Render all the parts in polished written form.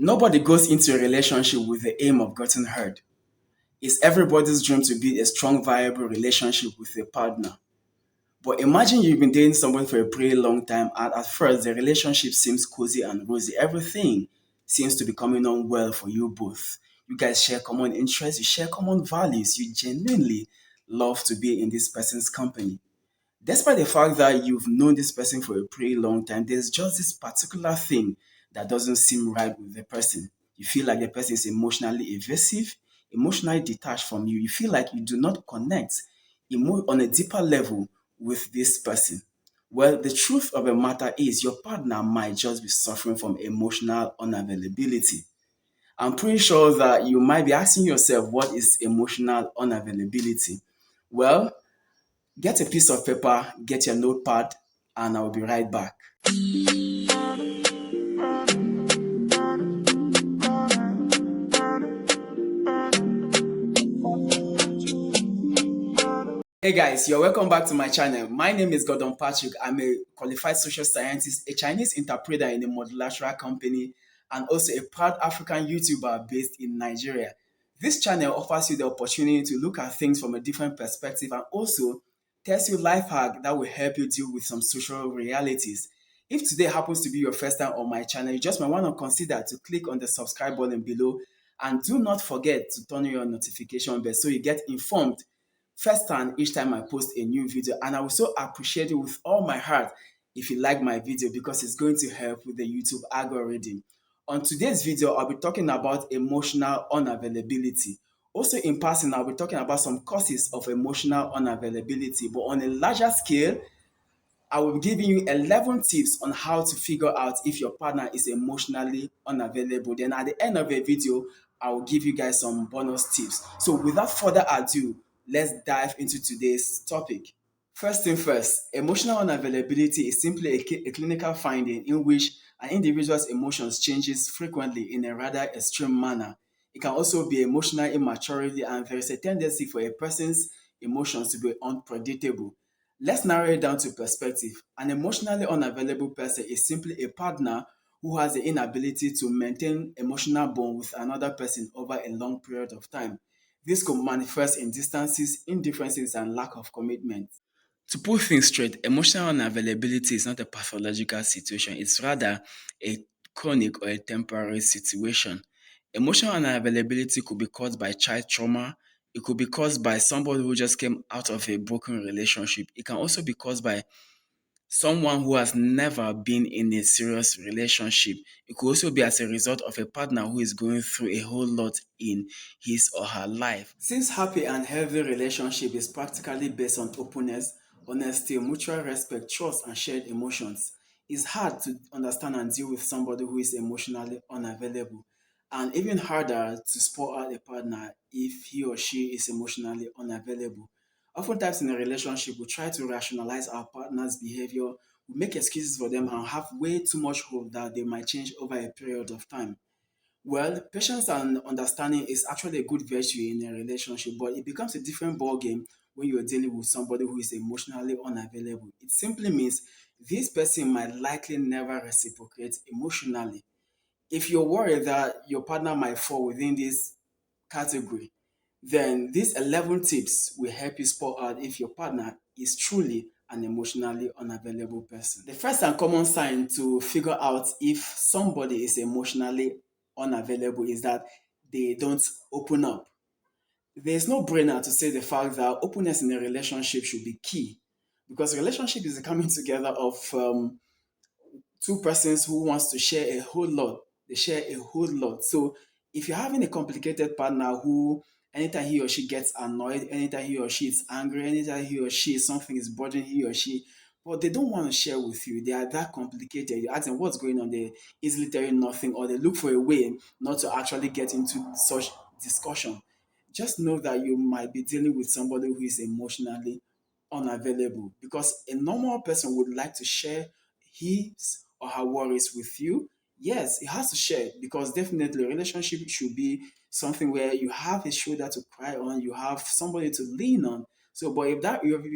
Nobody goes into a relationship with the aim of getting hurt. It's everybody's dream to build a strong, viable relationship with a partner. But imagine you've been dating someone for a pretty long time, and at first the relationship seems cozy and rosy. Everything seems to be coming on well for you both. You guys share common interests, you share common values, you genuinely love to be in this person's company. Despite the fact that you've known this person for a pretty long time, there's just this particular thing that doesn't seem right with the person. You feel like the person is emotionally evasive, emotionally detached from you. You feel like you do not connect on a deeper level with this person. Well, the truth of the matter is your partner might just be suffering from emotional unavailability. I'm pretty sure that you might be asking yourself, what is emotional unavailability? Well, get a piece of paper, get your notepad, and I'll be right back. Hey guys, you're welcome back to my channel. My name is Gordon Patrick. I'm a qualified social scientist, a Chinese interpreter in a multilateral company, and also a proud African YouTuber based in Nigeria. This channel offers you the opportunity to look at things from a different perspective and also tells you life hack that will help you deal with some social realities. If today happens to be your first time on my channel, you just might want to consider to click on the subscribe button below, and do not forget to turn on your notification bell so you get informed first time each time I post a new video. And I will so appreciate it with all my heart if you like my video, because it's going to help with the YouTube algorithm. On today's video, I'll be talking about emotional unavailability. Also in passing, I'll be talking about some causes of emotional unavailability, but on a larger scale, I will be giving you 11 tips on how to figure out if your partner is emotionally unavailable. Then at the end of the video, I will give you guys some bonus tips. So without further ado, let's dive into today's topic. First thing first, emotional unavailability is simply a clinical finding in which an individual's emotions changes frequently in a rather extreme manner. It can also be emotional immaturity, and there is a tendency for a person's emotions to be unpredictable. Let's narrow it down to perspective. An emotionally unavailable person is simply a partner who has the inability to maintain emotional bond with another person over a long period of time. This could manifest in distances, indifferences, and lack of commitment. To put things straight, emotional unavailability is not a pathological situation, it's rather a chronic or a temporary situation. Emotional unavailability could be caused by child trauma, it could be caused by somebody who just came out of a broken relationship, it can also be caused by someone who has never been in a serious relationship. It could also be as a result of a partner who is going through a whole lot in his or her life. Since happy and healthy relationship is practically based on openness, honesty, mutual respect, trust, and shared emotions, it's hard to understand and deal with somebody who is emotionally unavailable, and even harder to spot out a partner if he or she is emotionally unavailable. Oftentimes in a relationship, we try to rationalize our partner's behavior, we make excuses for them, and have way too much hope that they might change over a period of time. Well, patience and understanding is actually a good virtue in a relationship, but it becomes a different ballgame when you're dealing with somebody who is emotionally unavailable. It simply means this person might likely never reciprocate emotionally. If you're worried that your partner might fall within this category, then these 11 tips will help you spot out if your partner is truly an emotionally unavailable person. The first and common sign to figure out if somebody is emotionally unavailable is that they don't open up. There's no brainer to say the fact that openness in a relationship should be key, because a relationship is the coming together of two persons who wants to share a whole lot. They share a whole lot. So if you're having a complicated partner who, anytime he or she gets annoyed, anytime he or she is angry, anytime he or she something is bothering he or she, but they don't want to share with you. They are that complicated. You ask them what's going on, they easily tell you nothing, or they look for a way not to actually get into such discussion. Just know that you might be dealing with somebody who is emotionally unavailable, because a normal person would like to share his or her worries with you. Yes, it has to share, because definitely a relationship should be something where you have a shoulder to cry on, you have somebody to lean on. So, but if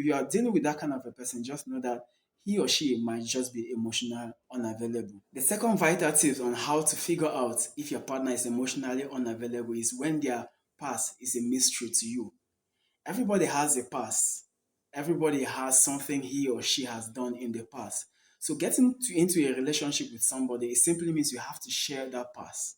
you are dealing with that kind of a person, just know that he or she might just be emotionally unavailable. The second vital tip on how to figure out if your partner is emotionally unavailable is when their past is a mystery to you. Everybody has a past. Everybody has something he or she has done in the past. So getting into a relationship with somebody, it simply means you have to share that past.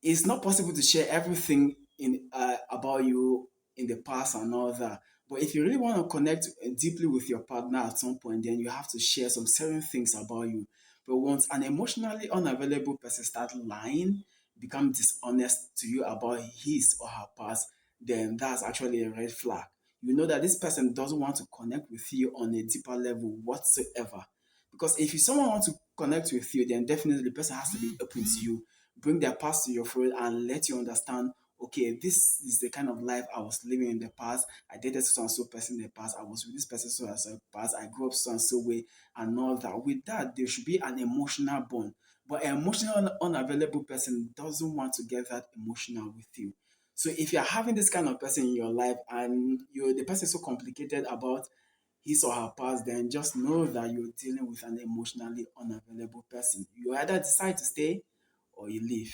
It's not possible to share everything in about you in the past and all that. But if you really want to connect deeply with your partner at some point, then you have to share some certain things about you. But once an emotionally unavailable person starts lying, become dishonest to you about his or her past, then that's actually a red flag. You know that this person doesn't want to connect with you on a deeper level whatsoever. Because if someone wants to connect with you, then definitely the person has to be open to you, bring their past to your front, and let you understand, okay, this is the kind of life I was living in the past. I dated so and so person in the past. I was with this person so and so in the past. I grew up so and so way and all that. With that, there should be an emotional bond. But an emotional unavailable person doesn't want to get that emotional with you. So if you're having this kind of person in your life and you the person is so complicated about his or her past, then just know that you're dealing with an emotionally unavailable person. You either decide to stay or you leave.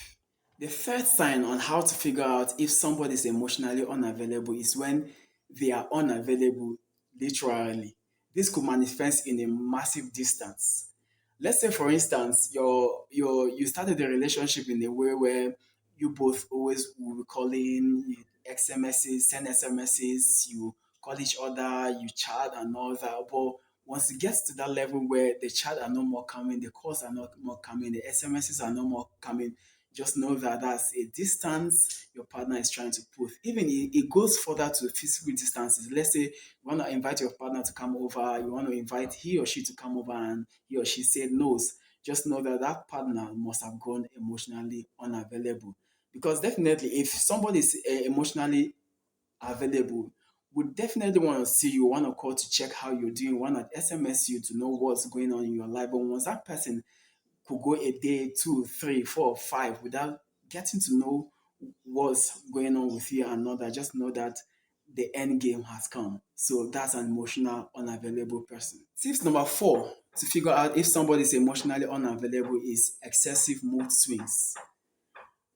The third sign on how to figure out if somebody is emotionally unavailable is when they are unavailable literally. This could manifest in a massive distance. Let's say, for instance, you started a relationship in a way where you both always will be calling XMSs, send SMSs, you call each other, you chat and all that. But once it gets to that level where the chat are no more coming, the calls are not more coming, the SMSs are no more coming, just know that that's a distance your partner is trying to put. Even it goes further to physical distances. Let's say you want to invite your partner to come over, you want to invite he or she to come over, and he or she said no. Just know that that partner must have gone emotionally unavailable. Because definitely, if somebody is emotionally available, would definitely want to see you, want to call to check how you're doing, want to SMS you to know what's going on in your life. But once that person could go a day, two, three, four, five without getting to know what's going on with you and all that, just know that the end game has come. So that's an emotional unavailable person. Tips number four to figure out if somebody is emotionally unavailable is excessive mood swings.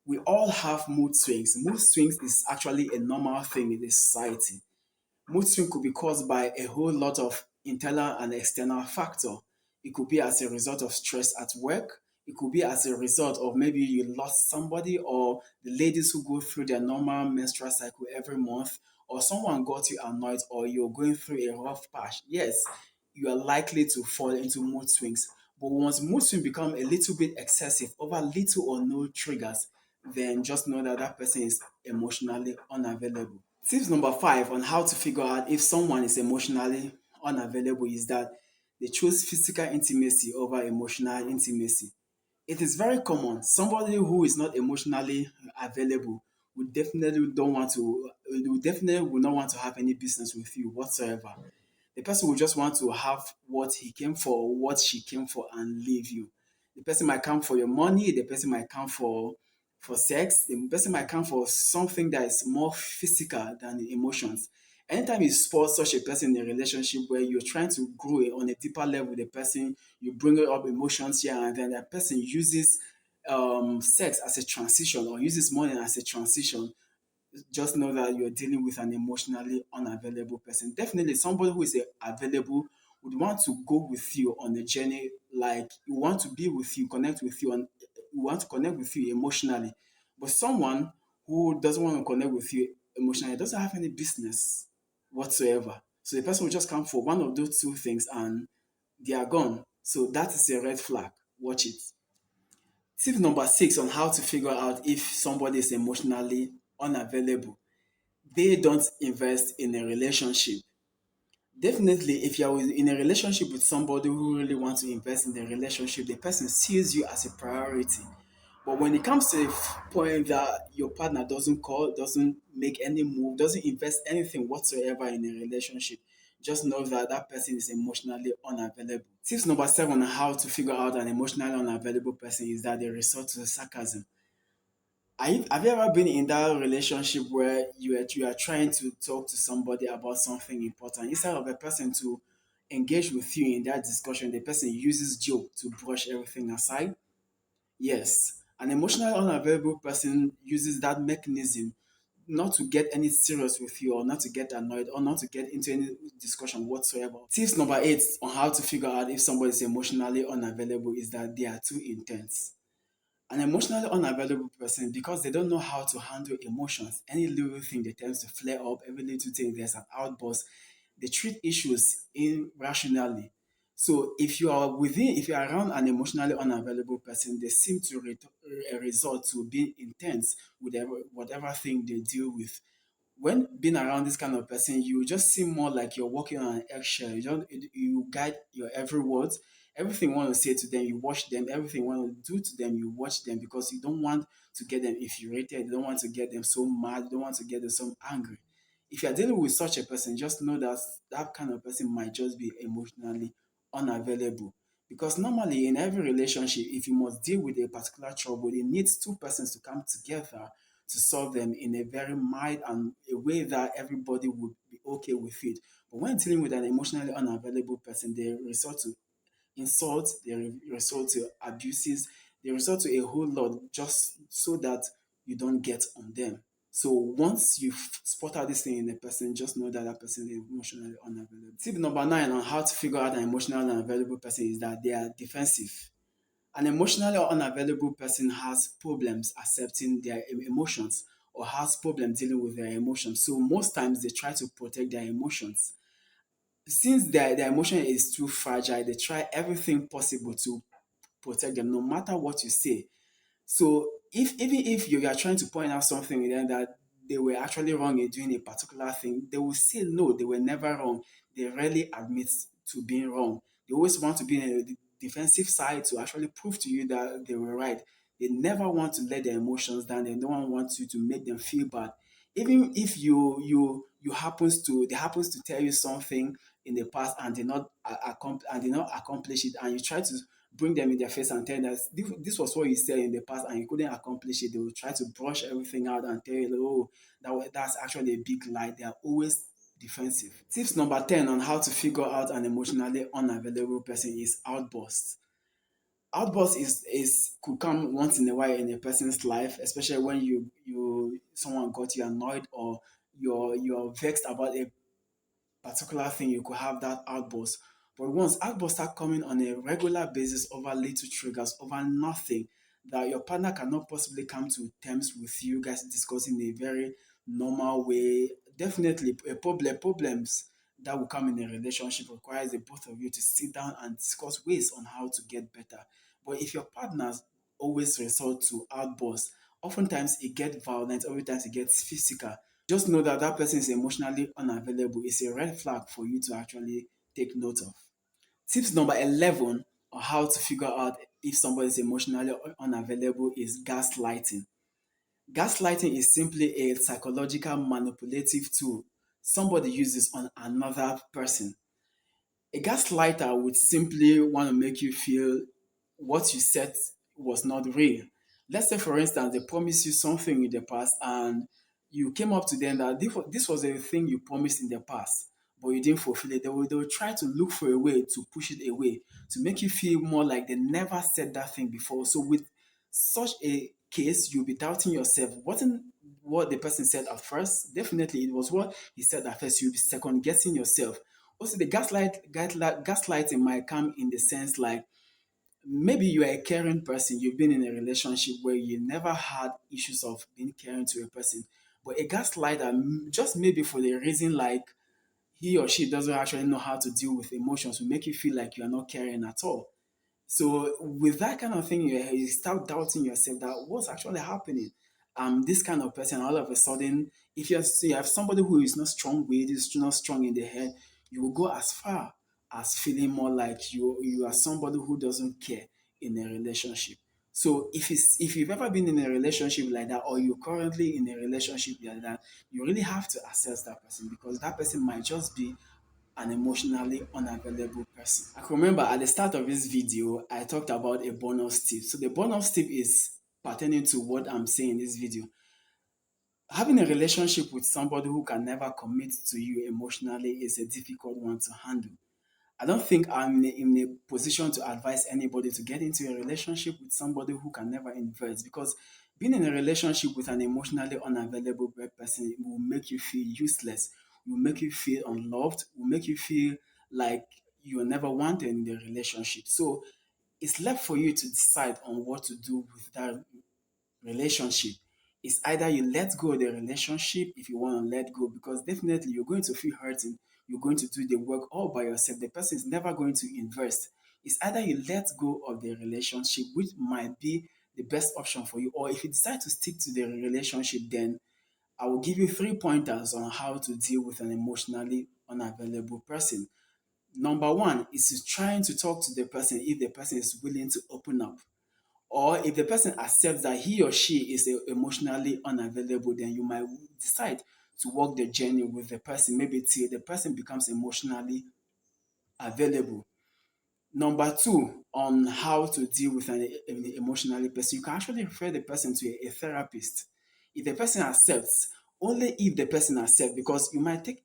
We all have mood swings. Mood swings is actually a normal thing in this society. Mood swing could be caused by a whole lot of internal and external factor. It could be as a result of stress at work. It could be as a result of maybe you lost somebody, or the ladies who go through their normal menstrual cycle every month, or someone got you annoyed, or you're going through a rough patch. Yes, you are likely to fall into mood swings. But once mood swings become a little bit excessive over little or no triggers, then just know that that person is emotionally unavailable. Tips number five on how to figure out if someone is emotionally unavailable is that they choose physical intimacy over emotional intimacy. It is very common. Somebody who is not emotionally available would definitely don't want to would definitely will not want to have any business with you whatsoever. The person will just want to have what he came for, what she came for, and leave you. The person might come for your money, the person might come for sex, the person might come for something that is more physical than emotions. Anytime you spot such a person in a relationship where you're trying to grow on a deeper level with the person, you bring up emotions here and then that person uses sex as a transition or uses money as a transition, just know that you're dealing with an emotionally unavailable person. Definitely, somebody who is available would want to go with you on a journey, like you want to be with you, connect with you, and you want to connect with you emotionally. But someone who doesn't want to connect with you emotionally doesn't have any business whatsoever. So the person will just come for one of those two things and they are gone. So that is a red flag. Watch it. Tip number six on how to figure out if somebody is emotionally unavailable: they don't invest in a relationship. Definitely, if you're in a relationship with somebody who really wants to invest in the relationship, the person sees you as a priority. But when it comes to a point that your partner doesn't call, doesn't make any move, doesn't invest anything whatsoever in a relationship, just know that that person is emotionally unavailable. Tips number seven on how to figure out an emotionally unavailable person is that they resort to sarcasm. Have you ever been in that relationship where you are trying to talk to somebody about something important, instead of a person to engage with you in that discussion, the person uses joke to brush everything aside. Yes, an emotionally unavailable person uses that mechanism not to get any serious with you or not to get annoyed or not to get into any discussion whatsoever. Tips number 8 on how to figure out if somebody is emotionally unavailable is that they are too intense. An emotionally unavailable person, because they don't know how to handle emotions, any little thing they tend to flare up, every little thing there's an outburst, they treat issues irrationally. So if you are around an emotionally unavailable person, they seem to resort to being intense with whatever thing they deal with. When being around this kind of person, you just seem more like you're walking on an eggshell. You guide your every word, everything you want to say to them, you watch them. Everything you want to do to them, you watch them because you don't want to get them infuriated. You don't want to get them so mad. You don't want to get them so angry. If you're dealing with such a person, just know that that kind of person might just be emotionally unavailable. Because normally in every relationship, if you must deal with a particular trouble, it needs two persons to come together to solve them in a very mild and a way that everybody would be okay with it. But when dealing with an emotionally unavailable person, they resort to insults, they resort to abuses, they resort to a whole lot just so that you don't get on them. So once you spot out this thing in a person, just know that that person is emotionally unavailable. Tip number 9 on how to figure out an emotionally unavailable person is that they are defensive. An emotionally unavailable person has problems accepting their emotions or has problems dealing with their emotions. So most times they try to protect their emotions. Since their emotion is too fragile, they try everything possible to protect them, no matter what you say. So if even if you are trying to point out something with them that they were actually wrong in doing a particular thing, they will say no, they were never wrong. They rarely admit to being wrong. They always want to be in a defensive side to actually prove to you that they were right. They never want to let their emotions down. They don't want you to make them feel bad. Even if you happens to they happens to tell you something in the past and did not accomplish it, and you try to bring them in their face and tell them that this was what you said in the past and you couldn't accomplish it, they will try to brush everything out and tell you, oh, that's actually a big lie. They are always defensive. Tips number 10 on how to figure out an emotionally unavailable person is outbursts. Outburst is could come once in a while in a person's life, especially when someone got you annoyed or you're vexed about a particular thing, you could have that outburst. But once outbursts start coming on a regular basis over little triggers, over nothing, that your partner cannot possibly come to terms with you guys discussing in a very normal way, definitely problems that will come in a relationship requires the both of you to sit down and discuss ways on how to get better. But if your partners always resort to outbursts, oftentimes it gets violent, oftentimes it gets physical. Just know that that person is emotionally unavailable. It's a red flag for you to actually take note of. Tips number 11 on how to figure out if somebody is emotionally unavailable is gaslighting. Gaslighting is simply a psychological manipulative tool somebody uses on another person. A gaslighter would simply want to make you feel what you said was not real. Let's say, for instance, they promised you something in the past and you came up to them that this was a thing you promised in the past, but you didn't fulfill it. They will try to look for a way to push it away to make you feel more like they never said that thing before. So, with such a case, you'll be doubting yourself. Wasn't what the person said at first? Definitely, it was what he said at first. You'll be second guessing yourself. Also, the gaslighting might come in the sense like maybe you are a caring person, you've been in a relationship where you never had issues of being caring to a person, but a gaslighter, just maybe for the reason like he or she doesn't actually know how to deal with emotions, will make you feel like you are not caring at all. So with that kind of thing, you start doubting yourself that what's actually happening. This kind of person, all of a sudden, if you have somebody who is not strong-willed, is not strong in the head, you will go as far as feeling more like you are somebody who doesn't care in a relationship. So if you've ever been in a relationship like that, or you're currently in a relationship like that, you really have to assess that person because that person might just be an emotionally unavailable person. I can remember at the start of this video, I talked about a bonus tip. So the bonus tip is pertaining to what I'm saying in this video. Having a relationship with somebody who can never commit to you emotionally is a difficult one to handle. I don't think I'm in a position to advise anybody to get into a relationship with somebody who can never invest, because being in a relationship with an emotionally unavailable person will make you feel useless, will make you feel unloved, will make you feel like you're never wanted in the relationship. So it's left for you to decide on what to do with that relationship. It's either you let go of the relationship if you want to let go, because definitely you're going to feel hurting. You're going to do the work all by yourself. The person is never going to invest. It's either you let go of the relationship, which might be the best option for you, or if you decide to stick to the relationship, then I will give you three pointers on how to deal with an emotionally unavailable person. Number one is to trying to talk to the person if the person is willing to open up, or if the person accepts that he or she is emotionally unavailable, then you might decide to walk the journey with the person, maybe till the person becomes emotionally available. Number two, on how to deal with an emotionally person, you can actually refer the person to a therapist. If the person accepts, only if the person accepts, because you might take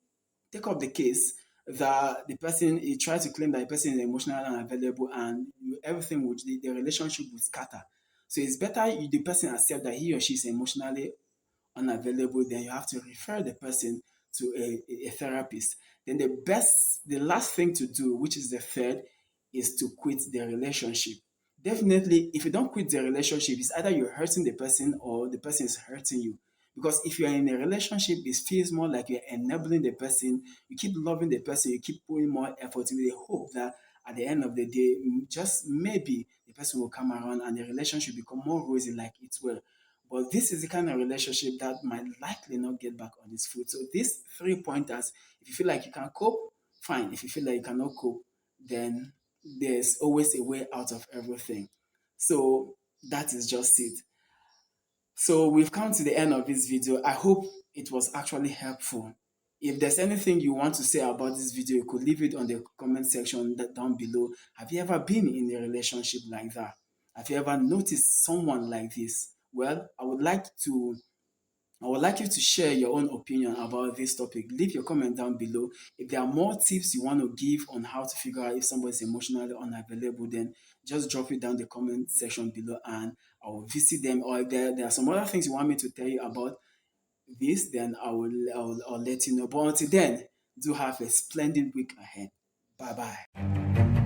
up the case that the person he tries to claim that the person is emotionally unavailable, and everything would the relationship would scatter. So it's better if the person accept that he or she is emotionally unavailable, then you have to refer the person to a therapist. Then the last thing to do, which is the third, is to quit the relationship. Definitely, if you don't quit the relationship, it's either you're hurting the person or the person is hurting you. Because if you're in a relationship, it feels more like you're enabling the person. You keep loving the person, you keep putting more effort with the hope that at the end of the day, just maybe the person will come around and the relationship become more rosy like it will. But this is the kind of relationship that might likely not get back on its foot. So these three pointers, if you feel like you can cope, fine. If you feel like you cannot cope, then there's always a way out of everything. So that is just it. So we've come to the end of this video. I hope it was actually helpful. If there's anything you want to say about this video, you could leave it on the comment section down below. Have you ever been in a relationship like that? Have you ever noticed someone like this? Well, I would like you to share your own opinion about this topic. Leave your comment down below. If there are more tips you want to give on how to figure out if somebody is emotionally unavailable, then just drop it down the comment section below and I will visit them. Or if there are some other things you want me to tell you about this, then I'll let you know. But until then, do have a splendid week ahead. Bye bye.